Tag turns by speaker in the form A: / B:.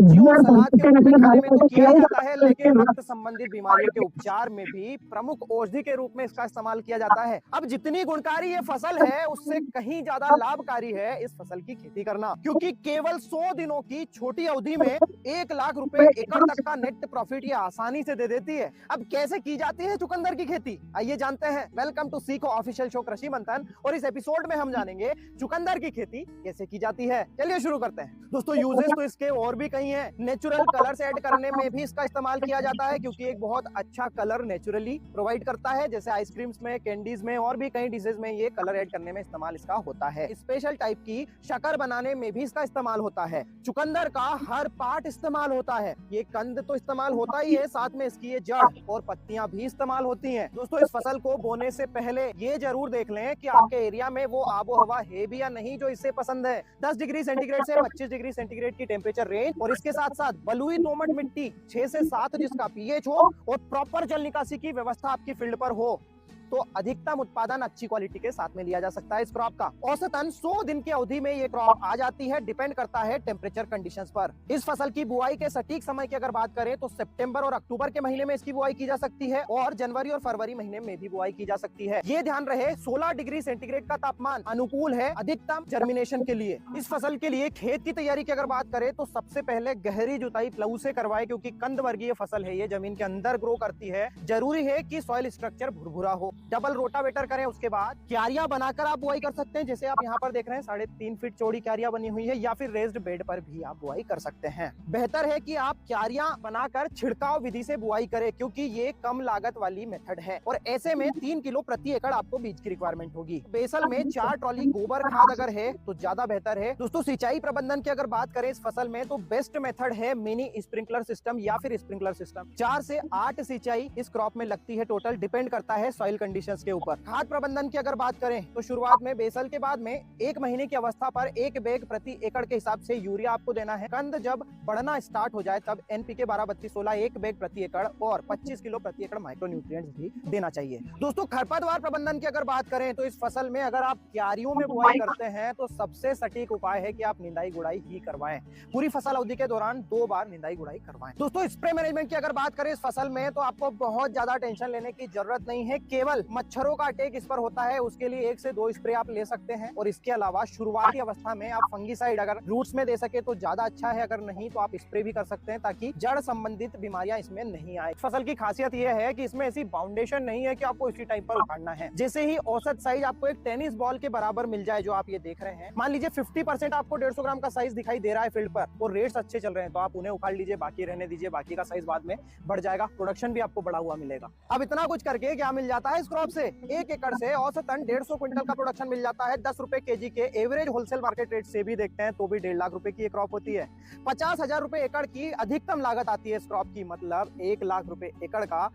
A: सब्जियों और सलाद के रूप में खाने में तो किया ही जाता है, लेकिन रक्त संबंधित बीमारियों के उपचार में भी प्रमुख औषधि के रूप में इसका इस्तेमाल किया जाता है। अब जितनी गुणकारी ये फसल है, उससे कहीं ज्यादा लाभकारी है इस फसल की खेती करना, क्योंकि केवल 100 दिनों की छोटी अवधि में 1 लाख रुपए एकड़ तक का नेट प्रॉफिट ये आसानी से दे देती है। अब कैसे की जाती है चुकंदर की खेती, आइए जानते हैं। वेलकम टू सीखो ऑफिशियल शो कृषि मंथन, और इस एपिसोड में हम जानेंगे चुकंदर की खेती कैसे की जाती है। चलिए शुरू करते हैं। दोस्तों, यूजेस तो इसके और भी कई हैं। नेचुरल कलर्स ऐड करने में भी इसका इस्तेमाल किया जाता है, क्योंकि एक बहुत अच्छा कलर नेचुरली प्रोवाइड करता है, जैसे आइसक्रीम्स में, कैंडीज में और भी कई डिशेज में ये कलर ऐड करने में इस्तेमाल इसका होता है। स्पेशल टाइप की शक्कर बनाने में भी इसका इस्तेमाल होता है। चुकंदर का हर पार्ट इस्तेमाल होता है। ये कंद तो इस्तेमाल होता ही है, साथ में इसकी ये जड़ और पत्तियां भी इस्तेमाल होती हैं। दोस्तों, इस फसल को बोने से पहले ये जरूर देख लें कि आपके एरिया में वो आबो हवा है भी या नहीं जो इससे पसंद है। 10 डिग्री सेंटीग्रेड से 25 डिग्री सेंटीग्रेड की टेम्परेचर रेंज, और इसके साथ साथ बलुई दोमट मिट्टी 6 से 7 जिसका पीएच हो, और प्रॉपर जल निकासी की व्यवस्था आपकी फील्ड पर हो, तो अधिकतम उत्पादन अच्छी क्वालिटी के साथ में लिया जा सकता है। इस क्रॉप का औसतन 100 दिन की अवधि में ये क्रॉप आ जाती है, डिपेंड करता है टेम्परेचर कंडीशंस पर। इस फसल की बुआई के सटीक समय की अगर बात करें तो सितंबर और अक्टूबर के महीने में इसकी बुआई की जा सकती है, और जनवरी और फरवरी महीने में भी बुआई की जा सकती है। ये ध्यान रहे, 16 डिग्री सेंटीग्रेड का तापमान अनुकूल है अधिकतम जर्मिनेशन के लिए। इस फसल के लिए खेत की तैयारी की अगर बात करें तो सबसे पहले गहरी जुताई प्लाऊ से करवाए, क्योंकि कंद वर्गीय फसल है, ये जमीन के अंदर ग्रो करती है। जरूरी है कि सॉइल स्ट्रक्चर भुरभुरा हो। डबल रोटावेटर करें, उसके बाद क्यारियां बनाकर आप बुआई कर सकते हैं, जैसे आप यहाँ पर देख रहे हैं 3.5 फीट चौड़ी क्यारियां बनी हुई है, या फिर रेज्ड बेड पर भी आप बुआई कर सकते हैं। बेहतर है कि आप क्यारियां बनाकर छिड़काव विधि से बुआई करें, क्योंकि ये कम लागत वाली मेथड है, और ऐसे में 3 किलो प्रति एकड़ आपको बीज की रिक्वायरमेंट होगी। बेसल में 4 ट्रॉली गोबर खाद अगर है तो ज्यादा बेहतर है। दोस्तों, सिंचाई प्रबंधन की अगर बात करें इस फसल में, तो बेस्ट मेथड है मिनी स्प्रिंकलर सिस्टम या फिर स्प्रिंकलर सिस्टम। 4 से 8 सिंचाई इस क्रॉप में लगती है टोटल, डिपेंड करता है सॉइल कंडीशंस के ऊपर। खाद प्रबंधन की अगर बात करें तो शुरुआत में बेसल के बाद में 1 महीने की अवस्था पर 1 बैग प्रति एकड़ के हिसाब से यूरिया आपको देना है। कंद जब बढ़ना स्टार्ट हो जाए तब एनपीके 12-32-16 1 बैग प्रति एकड़ और 25 किलो प्रति एकड़ माइक्रो न्यूट्रिएंट्स भी देना चाहिए। दोस्तों, खरपतवार प्रबंधन की अगर बात करें तो इस फसल में अगर आप क्यारियों में बुआई करते हैं तो सबसे सटीक उपाय है कि आप निंदाई गुड़ाई ही करवाएं। पूरी फसल अवधि के दौरान 2 बार निंदाई गुड़ाई करवाएं। दोस्तों, स्प्रे मैनेजमेंट की अगर बात करें इस फसल में, तो आपको बहुत ज्यादा टेंशन लेने की जरूरत नहीं है। केवल मच्छरों का अटैक इस पर होता है, उसके लिए 1 से 2 स्प्रे आप ले सकते हैं, और इसके अलावा शुरुआती अवस्था में आप फंगीसाइड अगर रूट्स में दे सके तो ज्यादा अच्छा है, अगर नहीं तो आप स्प्रे भी कर सकते हैं, ताकि जड़ संबंधित बीमारियां इसमें नहीं आए। फसल की खासियत यह है कि इसमें ऐसी बाउंडेशन नहीं है कि आपको इसी टाइम पर उखाड़ना है। जैसे ही औसत साइज आपको एक टेनिस बॉल के बराबर मिल जाए, जो आप ये देख रहे हैं, मान लीजिए 50% आपको 150 ग्राम का साइज दिखाई दे रहा है फील्ड पर, और रेट्स अच्छे चल रहे हैं, तो आप उन्हें उखाड़ लीजिए, बाकी रहने दीजिए, बाकी का साइज बाद में बढ़ जाएगा, प्रोडक्शन भी आपको बढ़ा हुआ मिलेगा। अब इतना कुछ करके क्या मिल जाता है इस क्रॉप से? 1 एकड़ से औसतन 150 क्विंटल का प्रोडक्शन मिल जाता है। 10 रुपए केजी के एवरेज होलसेल मार्केट रेट से भी देखते हैं तो भी 1.5 लाख रुपए की क्रॉप होती है। 50,000 रुपए एकड़ की अधिकतम लागत आती है इस क्रॉप की, मतलब 1 लाख रुपए एकड़ का